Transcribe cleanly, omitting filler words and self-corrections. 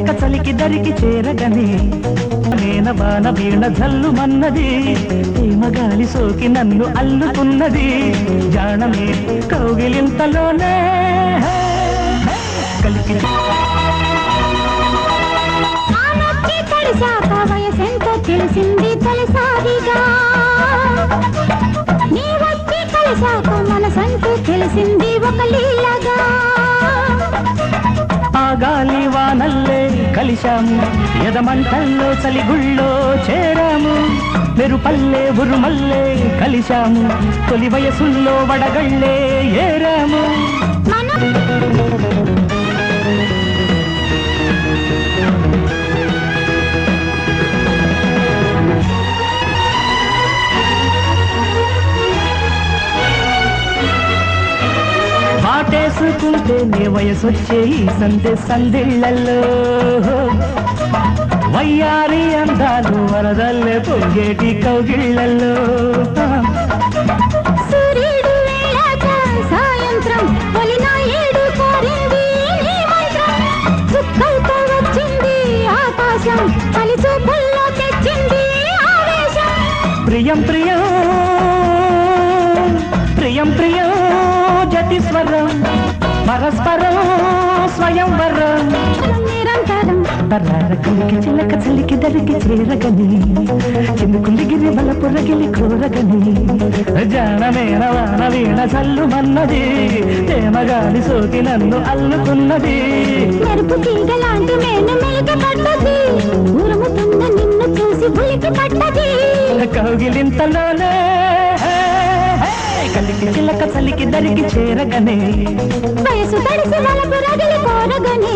చిలక చలికి దరికి చేరగని నేనబాన వీణ జల్లుమన్నది ప్రేమగాలి సోకి నన్ను అల్లుకున్నది జానమే కౌగిలింతలోనే కలికి వయసెంతో తెలిసింది తొలిసారిగా నీ వచ్చి కలిశాక మనసంటూ తెలిసింది ఒక లీలగా ఆ గాలి వానల్లే కలిశాము ఎదమంటల్లో చలిగుళ్ళో చేరాము మెరుపల్లే ఉరుమల్లే కలిశాము తొలి వయసుల్లో వడగళ్ళే ఏరాము పాటేసుకుంటే నీ వయసొచ్చే ఈ సందెళ్ళల్లో వయ్యారి అందాలు వరదల్లే పొంగేటి కౌగిళ్ళల్లో సూర్యుడు వేళాక సాయంత్రం పొలిన ఏడు కోరింది నీ మంత్రం చుక్కలతో వచ్చింది ఆకాశం చలి చూపుల్లో తెచ్చింది ఆవేశం ప్రియం ప్రియం ప్రియం ప్రియం జతి స్వరం పరస్పరం స్వయంవరం నిరంతరం కలికి చిలక చలికి దరికి చేరగని కిందుకుందిగిరి బల పొరగిలి కోరగని జానమేన వాన వీణ చల్లుమన్నది తేమగాలి సోకి నన్ను అల్లుకున్నది మెరుపు తీగలాంటి మేను మెలిక పడ్డది ఉరుముతున్న నిన్ను చూసి ఉలికి పడ్డది కౌగిలింతలోనే కలికి చిలక చలికి దరికి చేరగనే వయసు తడిసి వలపు రగిలి కోరగనే